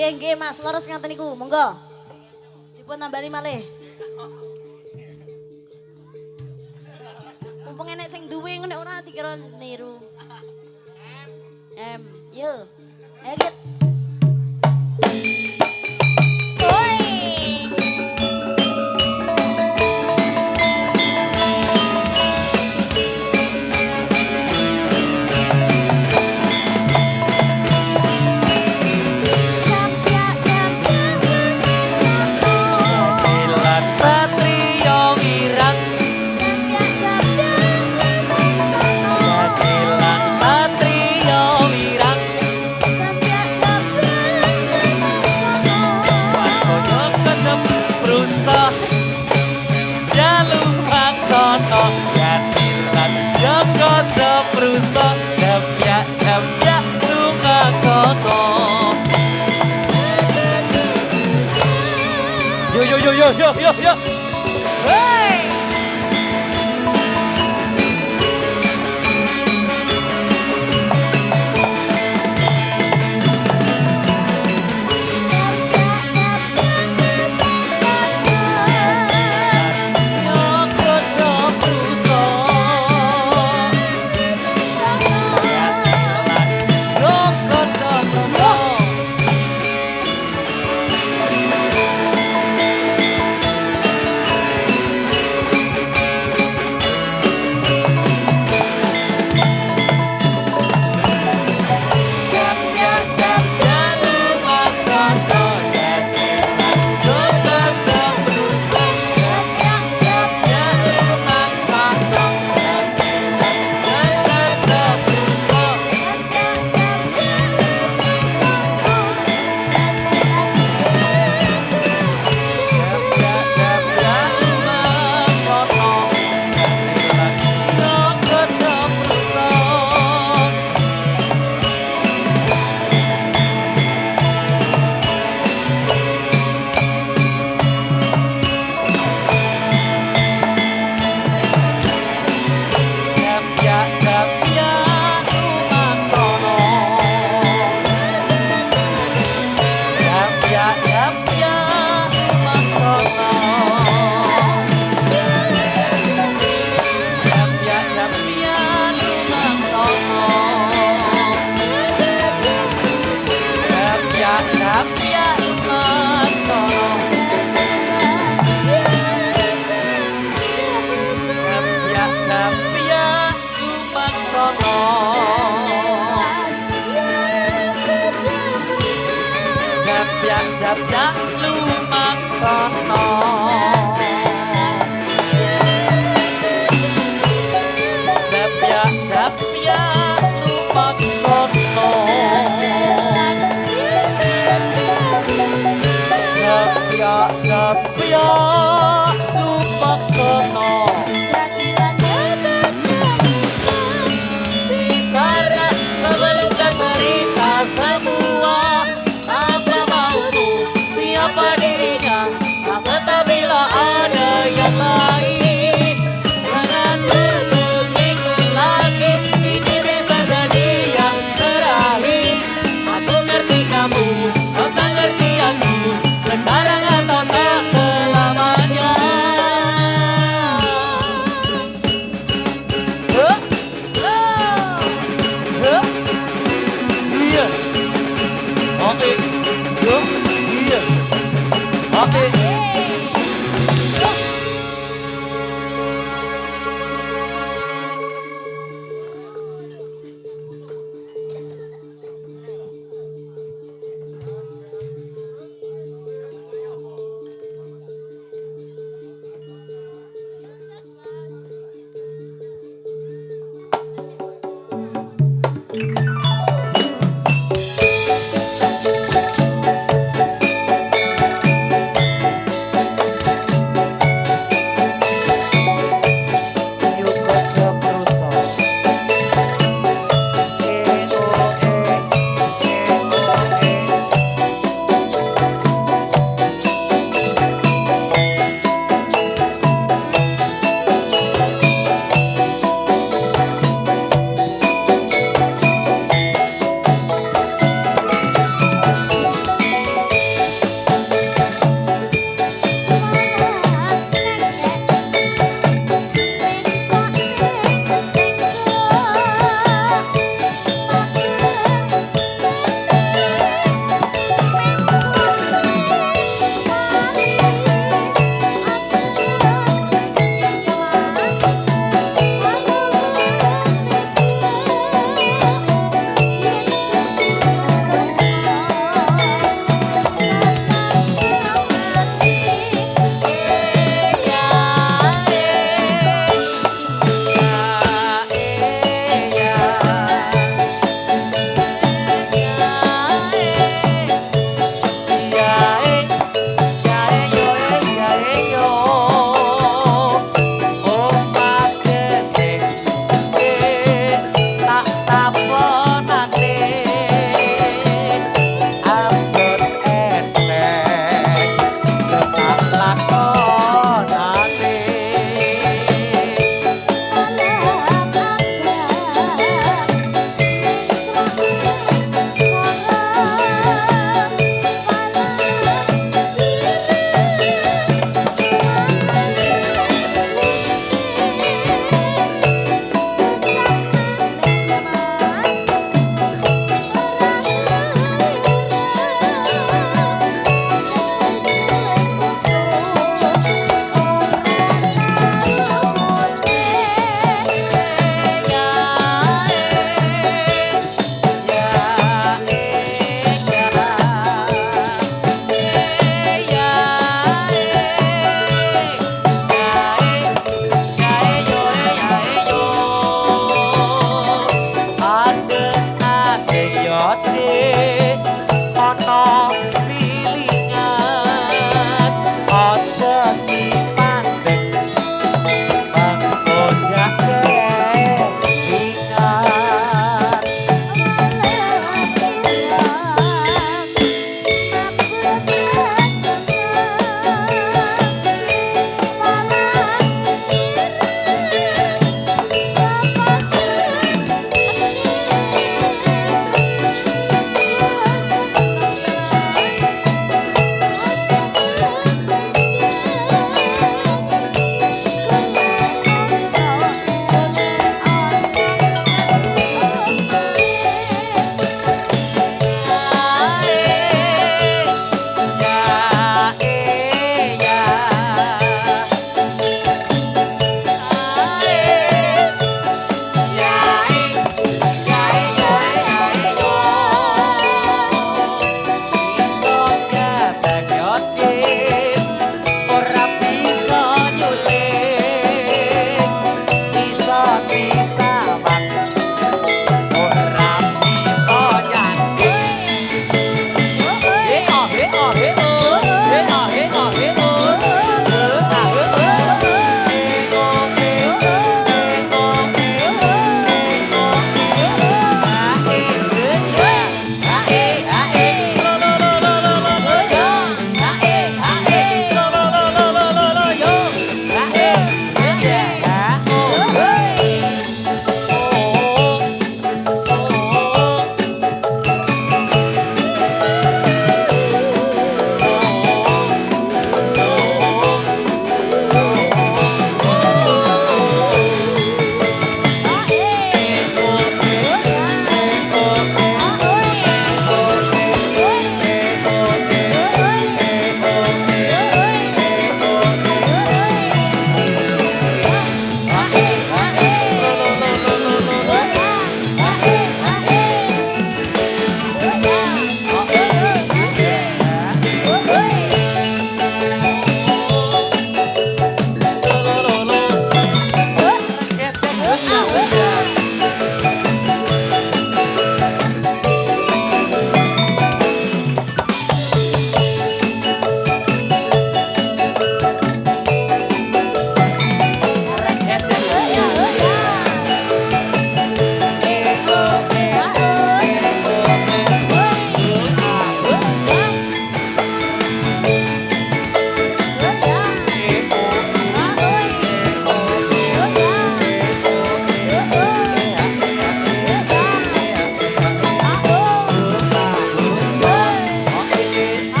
Nggih, Mas, leres ngaten niku. Monggo. Dipun nambani malih. Mumpung enek sing duwe ngene ora dikira niru. Yo. Edit. Yo. Hey! Jap lumaksono Jap lumaksono Jap lumaksono Bicara sebelum dan cerita semua apa dirinya, tetapi bila gede ana pilingan aja dipandeng menggoda kelingan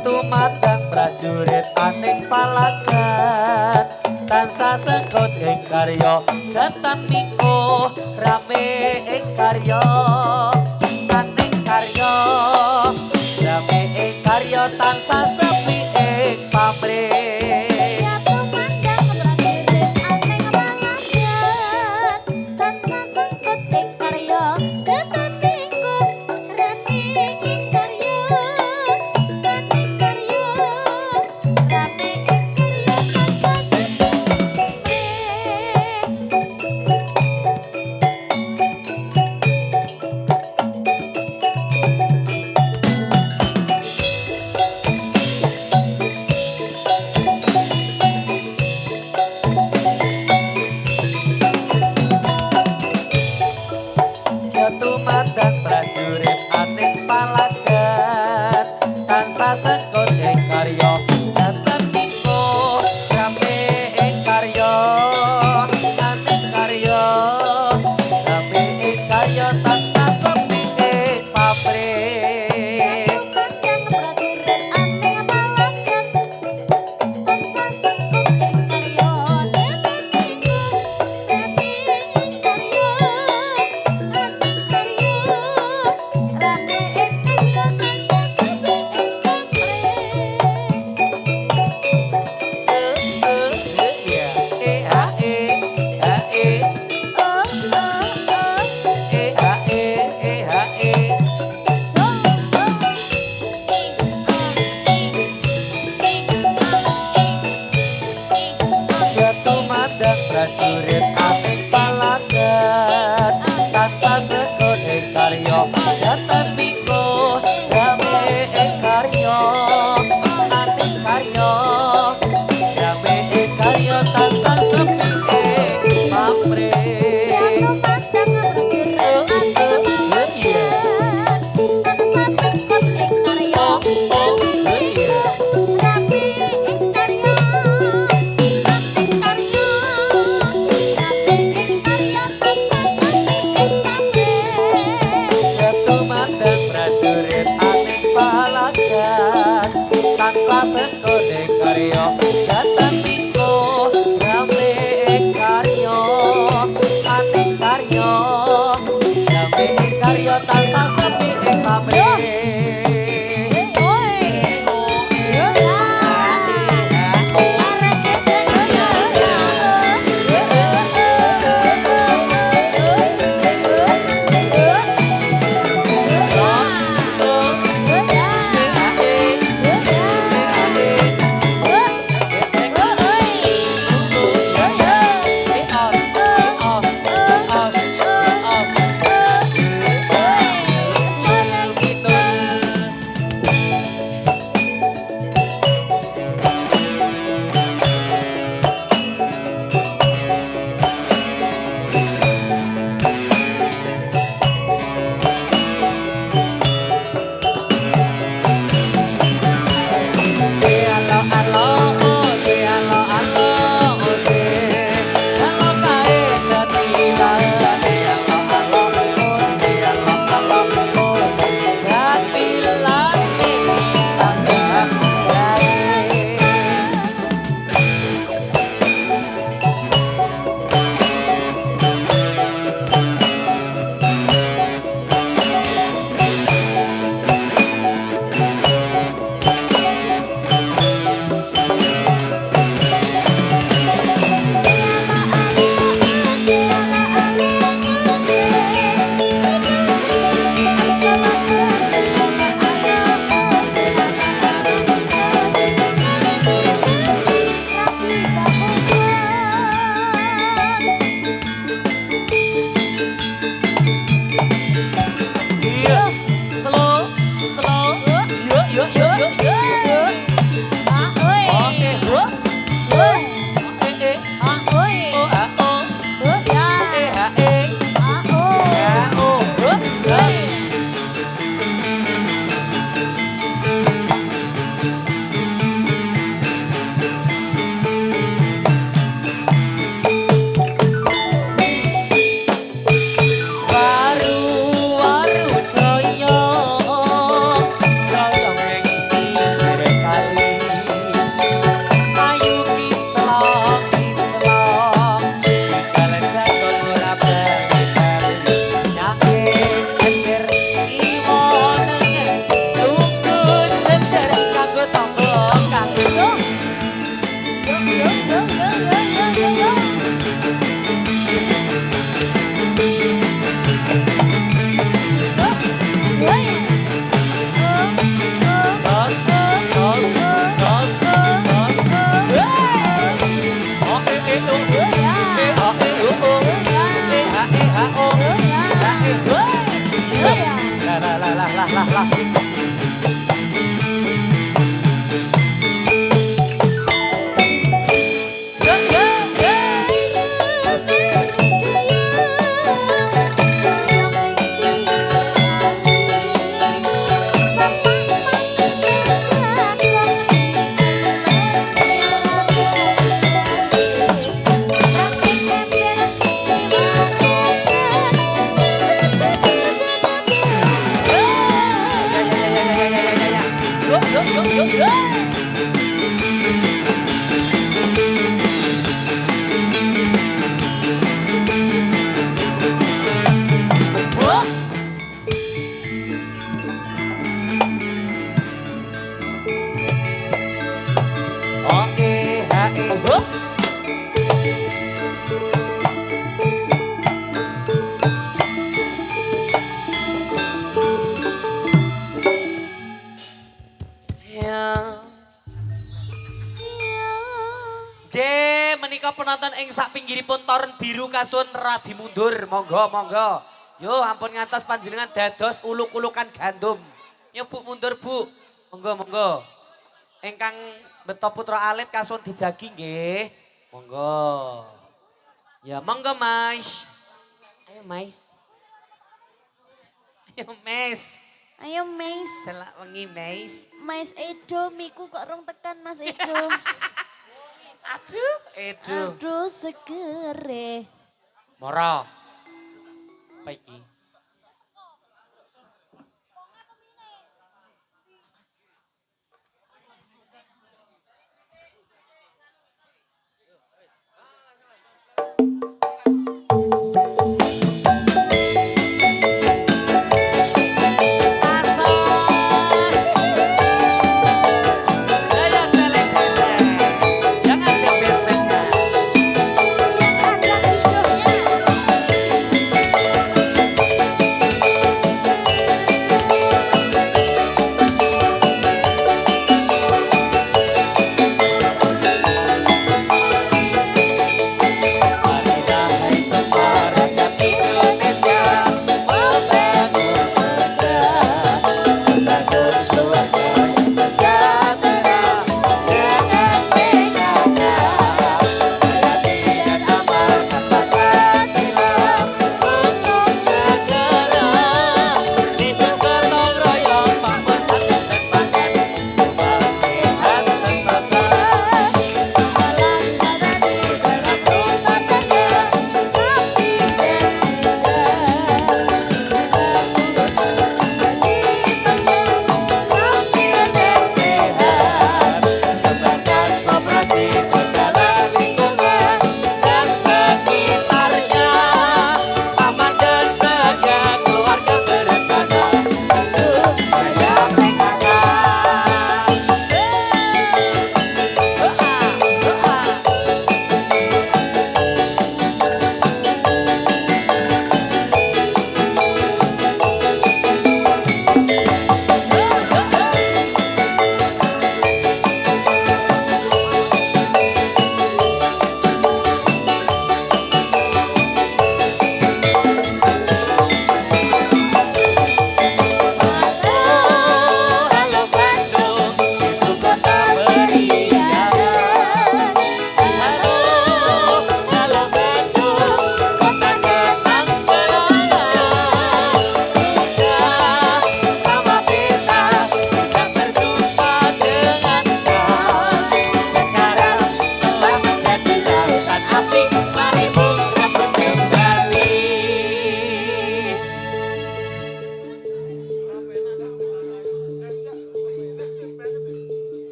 tumandang prajurit aning palagan tansah sengkut ing karya jatan miko rame ing karya aning karya rame ing karya tansah sepi ing pamrih tumandang prajurit aning palagan tansah sengkut ing karya jatan miko rame ing karya aning karya Oh ya. Lah. Menika penonton ing sak pinggiripun toren biru kasuwun radi mundur, monggo. Yo ampun ngantos panjenengan dados uluk-ulukan gandum. Yo Bu mundur Bu. Monggo. Ingkang beto putra alit kasuwun dijagi nggih. Monggo. Ya monggo Mas. Ayo Mas. Ayo Mas. Selak wengi Mas. Mas Edo miku kok rong tekan Mas Edo. Aduh segere. Moro. Apa iki?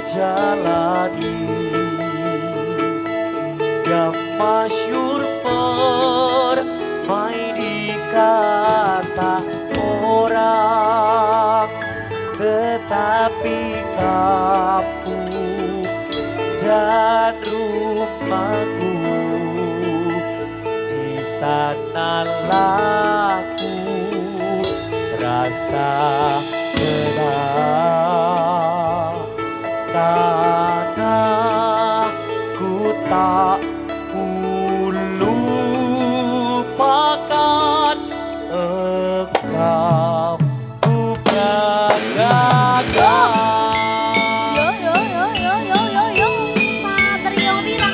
jalani yang masyur permai di kata orang, tetapi kamu dan rumahku di sanalah ku rasa tenang. Tanahku tak ku lupakan engkau, ku banggakan. Yo yo yo yo yo yo yo. Satrio Wira.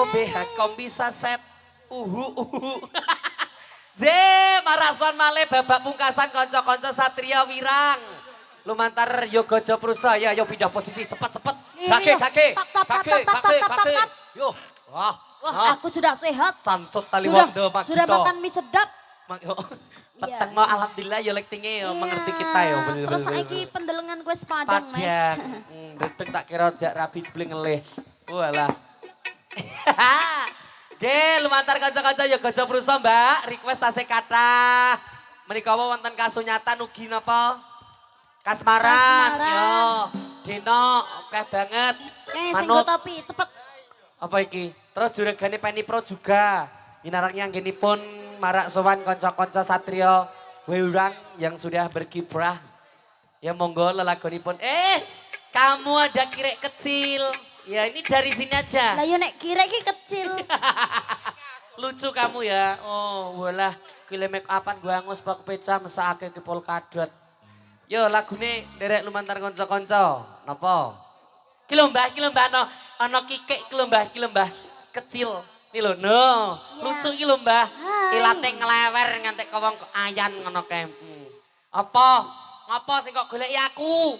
OBH kombi saset. Uhu. Je, marason male babak pungkasan konco-konco Satria Wirang. Lumantar yo gojo prusa ya yo pindah posisi cepet-cepet. Gake. Yo. Wah, aku sudah sehat. Cancut tali Sudah, wondo Pak sudah Gito. makan mie sedap. Peteng mau alhamdulillah ya lektinge ya mengerti kita ya. Terus saiki pendelengan gue sepadang, Mas. Dedeng tak kira jak rabi jebling ngelih. Walah. Ge, lumantar kanca-kanca ya gojo prusa, Mbak. Request tasih kathah. Menika wonten kasunyatan ugi napa? Kasmaran. Yo, Dino akeh banget. Sing nggo topi cepet. Apa iki? Terus juragane Penny Pro juga. Inarangnya anggenipun marak sowan konco-konco Satrio Wirang yang sudah berkiprah. Ya monggo lelagonipun. Kamu ada kirek kecil. Ya ini dari sini aja. Lah yo nek kirek iki kecil. Lucu kamu ya. Oh, walah kile make upan gua angus bak peca mesake ke polkadot. Yo lagune derek lumantar konco-konco. Napa? Ki lho Mbah no. Ana kikek ki lho Mbah kecil. Nih lho, no. Lucu ki lho Mbah. Ilate ngelewer ngantek kawong ayan ngono kae. Apa? Ngapa sing kok goleki aku?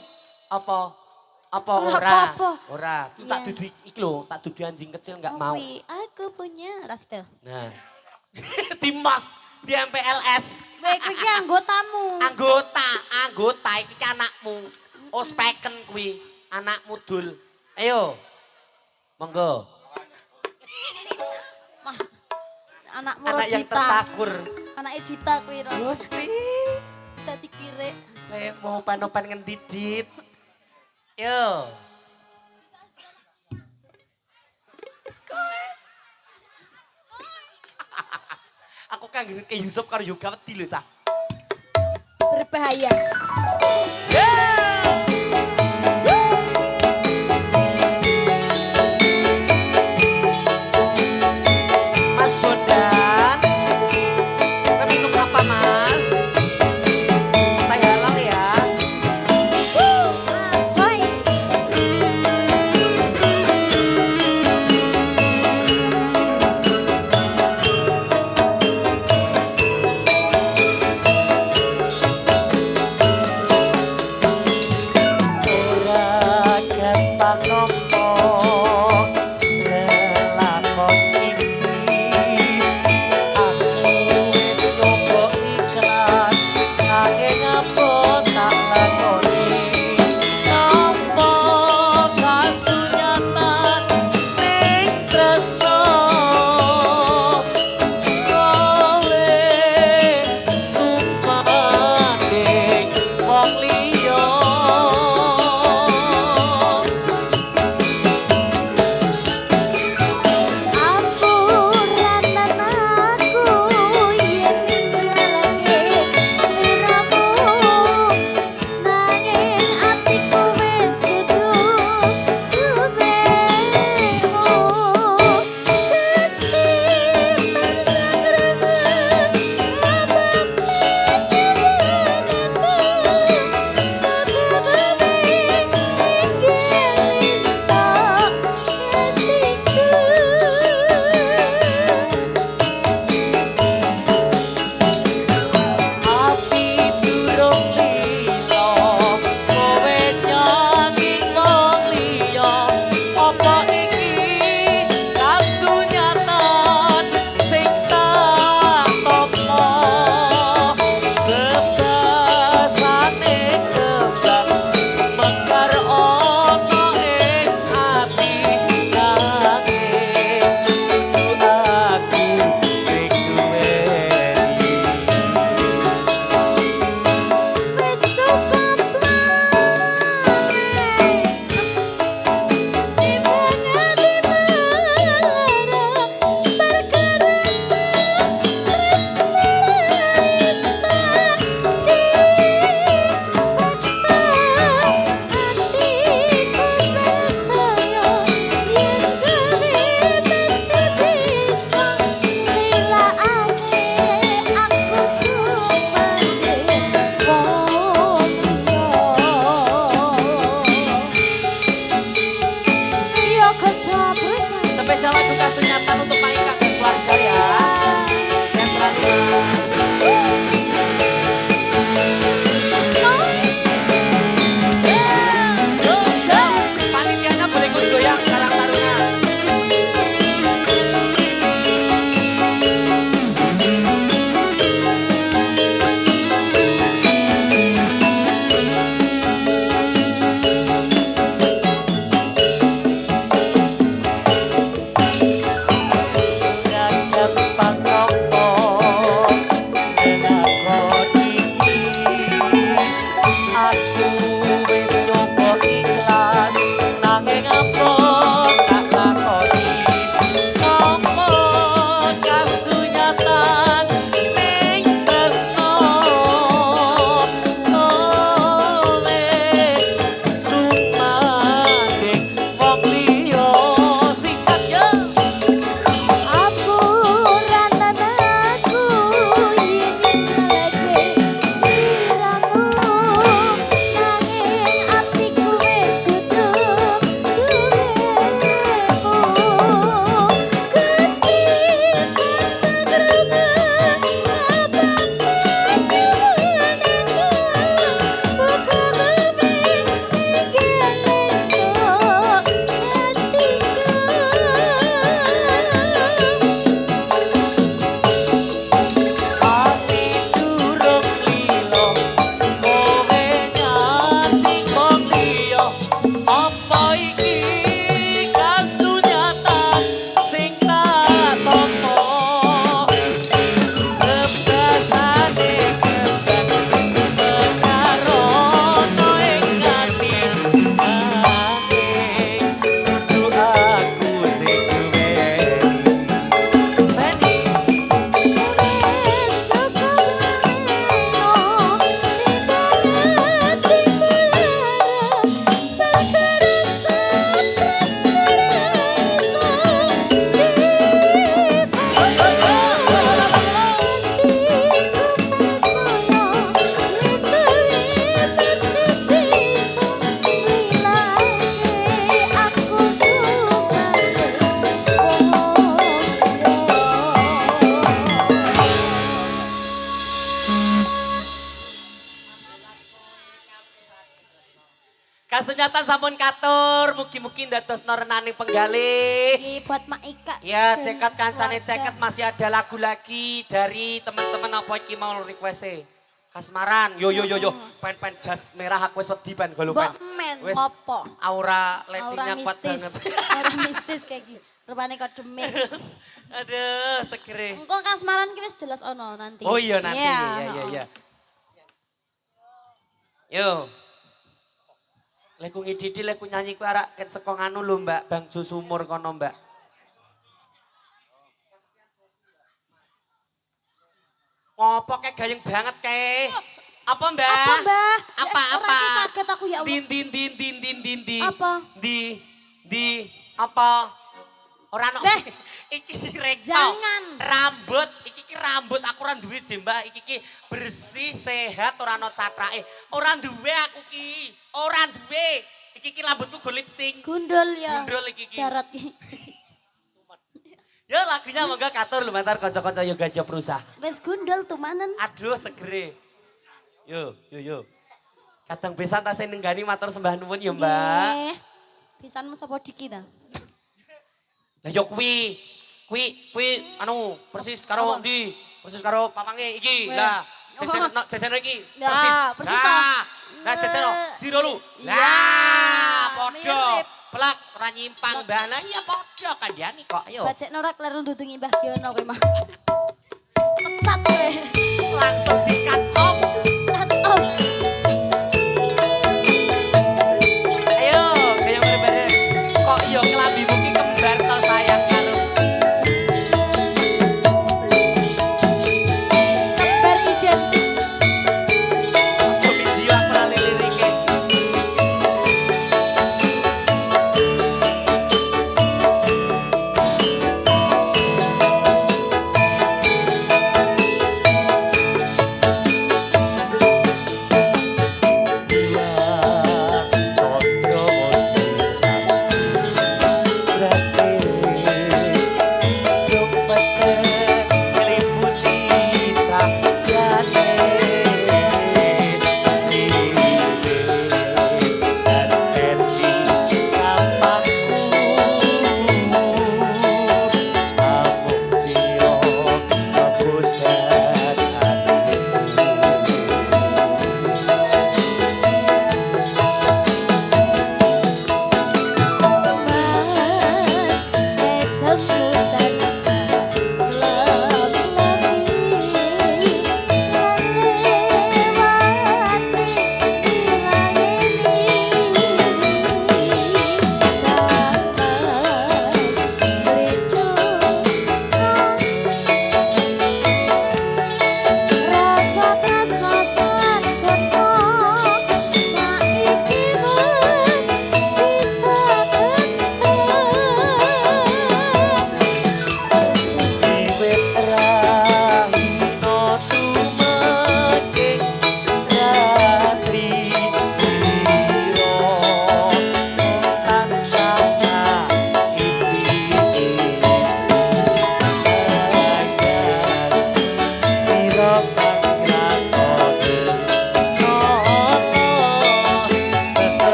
Apa ora? Ora. Tak dudu iki lho, tak dudu anjing kecil enggak mau. Aku punya Rasto. Nah. Dimas di MPLS. Baik iki anggotamu. Anggota iki anakmu. Ospeken kuwi, anakmu dul. Ayo. Monggo. Anakmu Anak yang tertakur. Anak Edita kuwi ro. Gusti. Dadi kirek. Mau panopan ngendi Dit? Yo. Aku kangen ke Yusuf karo Yoga wedi lho, Cah. Berbahaya. Mas Bondan. Kita minum apa, Mas? Teh halal ya. Soy. Sunyatan sampun katur, mugi-mugi dados norenane penggalih. Iki buat Mak Ika. Ya, dan ceket kancane keluarga. ceket masih ada lagu lagi dari teman-teman apa iki mau request-e. Kasmaran, yo, pen jas merah aku wis wedi pen golo pen. Mbok men Wis ngopo? aura Aura lecinya kuat mistis. banget. Aura mistis kayak gini. Rupane kok demir. Aduh, segere. Engko kasmaran ki wis jelas ono nanti. Oh iya nanti, iya. Yo. Leku ngididi, leku nyanyi ku arak ket saka nganu lho Mbak, Bang Jo Sumur kono Mbak. Ngopo kayak gayeng banget kayak. Apa Mbak? Apa Mbak? Apa? Orang ki kaget aku ya Allah. Din. Apa? Di apa? Ora ono. Beh. Iki rekto. Jangan. Rambut, iki rambut aku ora duwe je Mbak. Iki bersih, sehat, ora ono catrake. Ora duwe aku ki. Ora duwe. Iki rambutku go lip sync. Gundul ya. Gundul iki. Jarot ki. Ya lagunya monggo katur lumantar kanca-kanca yo gajah prusah. Wis gundul tumanen. Aduh segere. Yo. Kadang besan ta sing nenggani matur sembah nuwun ya, Mbak. Nggih. Pisanmu sapa diki ta? Lah yo kuwi anu persis karo Apa? ndi? Persis karo papange iki. Weh. Lah, jajan iki Lah, persis toh. Nah, jajan jiro lu. Iya, Lah, padha. mirip. Pelak ora nyimpang mbah. Lah iya padha kandhani kok. Ayo. Bacek ora kleru ndudungi Mbah Giono kowe mah. Pecat kowe. Langsung di-cut off. Oh. Ayo, kayak bareng-bareng. Kok iya kelambimu ki kembar to sayang karo. Kembar identik. Ojo video aku ra lirike.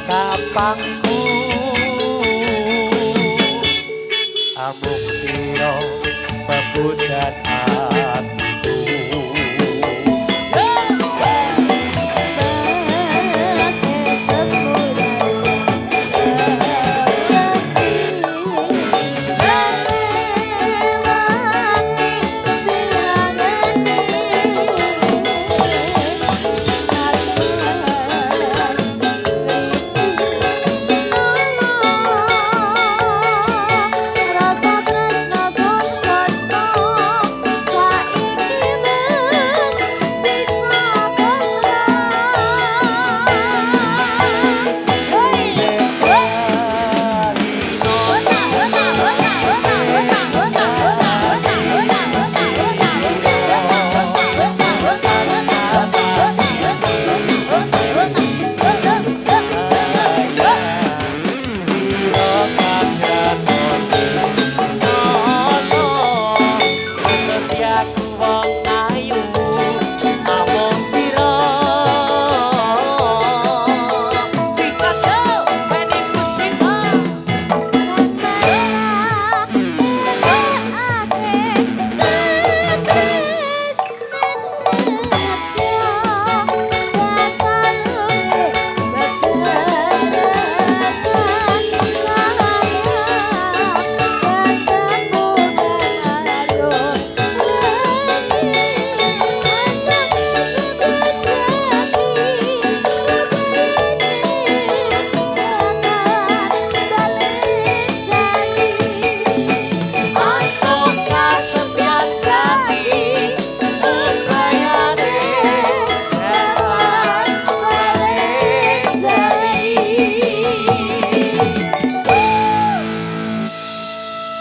Kapangku amung siro pepujan hatiku.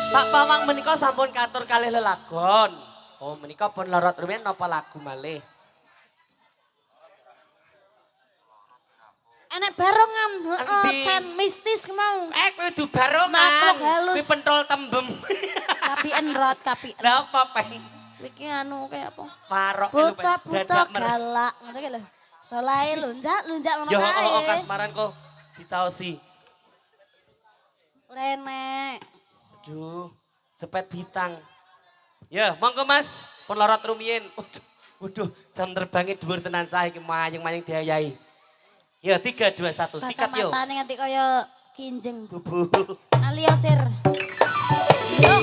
Pak Pawang menika sampun katur kalih lelagon. Oh menika pun lorot rumiyin napa lagu malih? Enek barongan, Endi? Cen mistis mau. Kowe du barongan. Makhluk halus. Kuwi pentol tembem. Kapi enrot, kapi. Lah apa peng? Iki anu kayak apa? Marok Buta-buta galak, ngono ki lho. Solae lunjak ngono Yo kae. kasmaran kok dicaosi. Renek. Aduh, cepet bitang. Ya, monggo Mas, pun lorot rumiyin. Waduh, jam terbangnya dhuwur tenan cah iki mayeng-mayeng diayahi. Ya, 3 2 1 sikat yo. Kacamatane nganti kaya kinjeng. Bubu. Aliosir. Yo.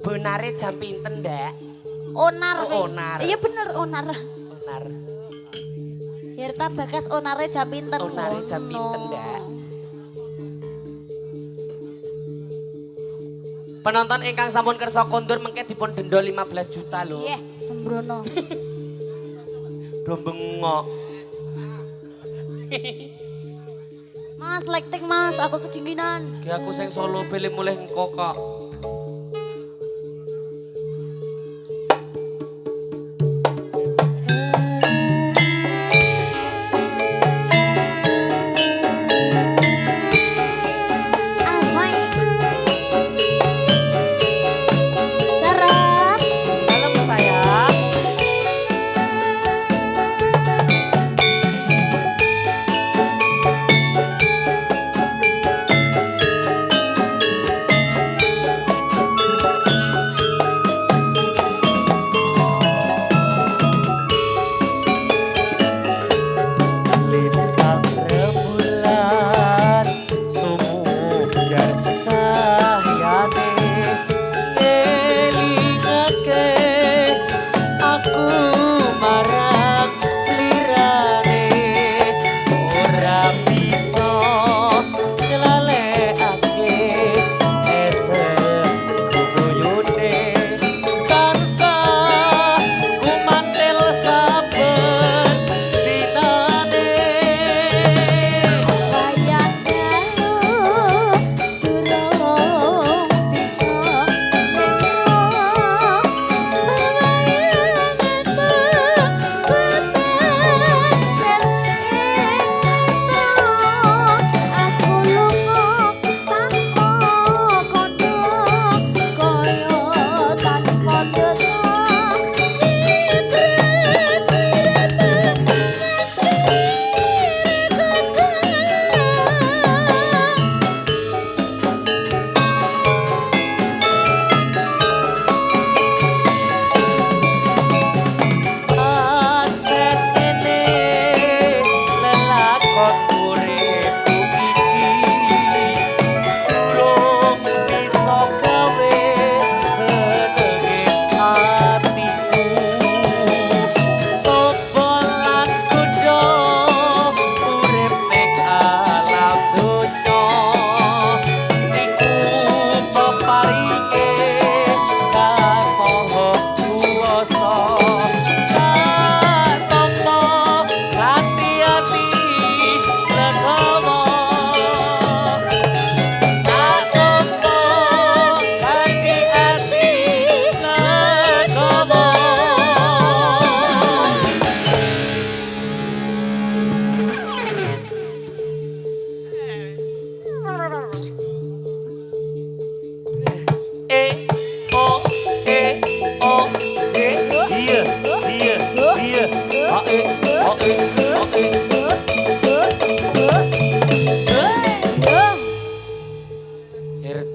Benare jam pinten, Ndak? Onar. Oh, onar. Iya bener onar. Onar. Hirta Bagas onare jam pinten. Onare jam pinten, Ndak? Penonton ingkang sampun kersa kondur mengke dipun denda 15 juta lho. Iya, sembrono. Do bengok. Mas, lekting Mas, aku kedinginan. Ki aku sing Solo bele mulih engko kok. Asai. Cerat. Dalam sayang.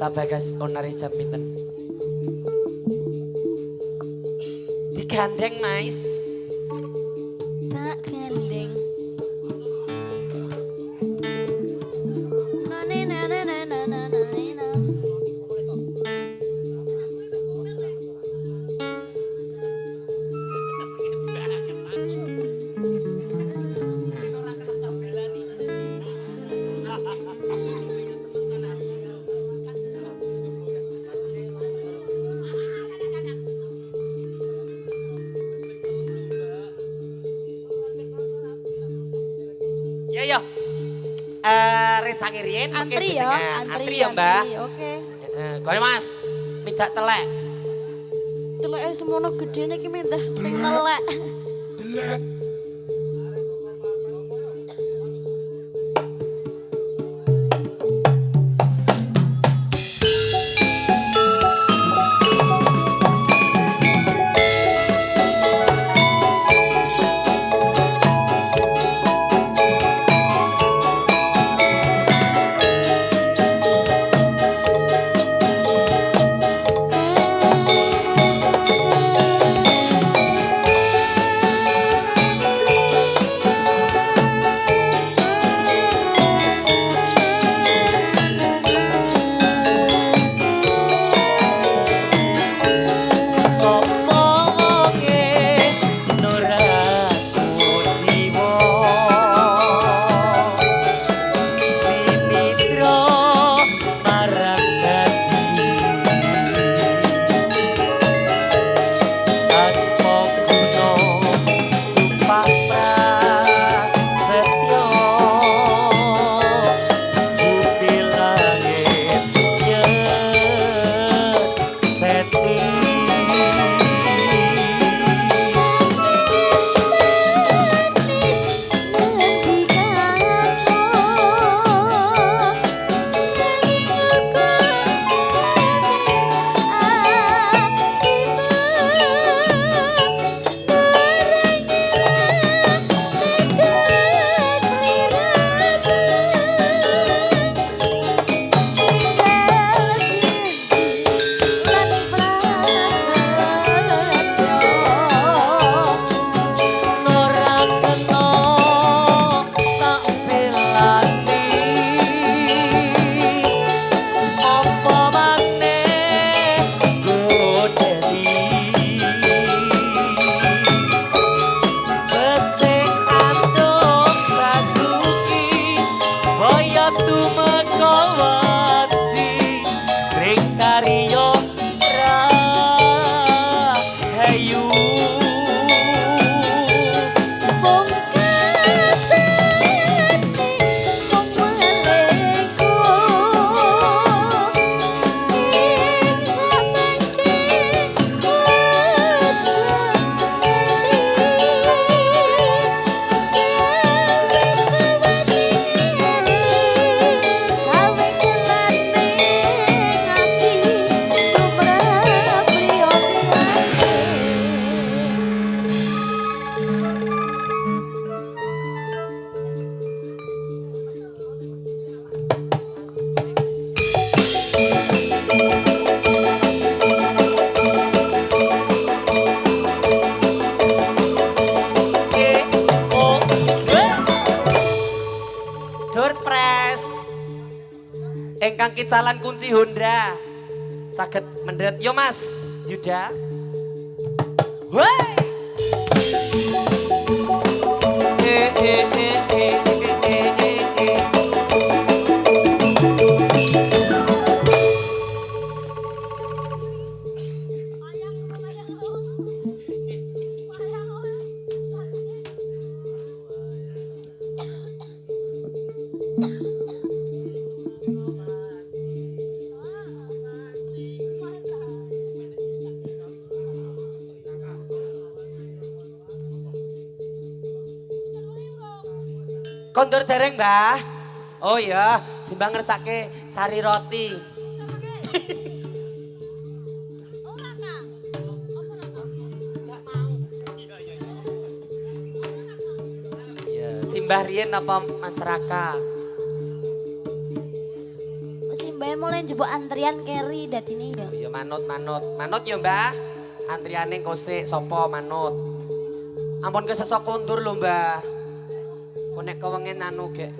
Pak Bagas onari jam pinten? Digandeng, Mais. Tak gandeng. Nane nane nane nane nane. Ya ya. Recangi riyen Antri ya, Antri ya, Mbak. Oke. Kowe Mas, midak telek. Teleke semono gedene iki mentah sing telek. Engkang kicalan kunci Honda. Saged mendhet yo Mas Yuda. Woi. Kondur dereng, Mbah. Oh iya, simbang ngersake sari roti. Iya, simbah riyen apa Mas Raka? Simbah mulai njupuk antrian keri dadine ya. Ya manut. Manut ya Mbah. Antriane kosek sapa manut. Ampun kesesok kondur lho Mbah. Kok nek kewengen anu gek.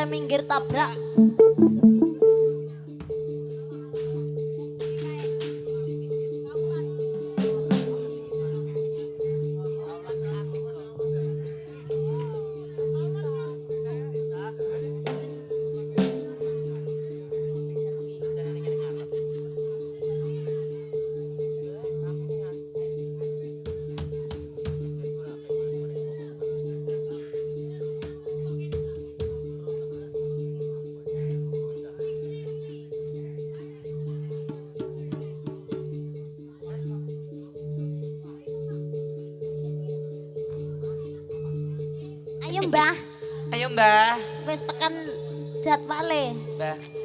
Minggir tabrak. Ayo Mbah. Ayo Mbah. Wis tekan jadwale. Mbah.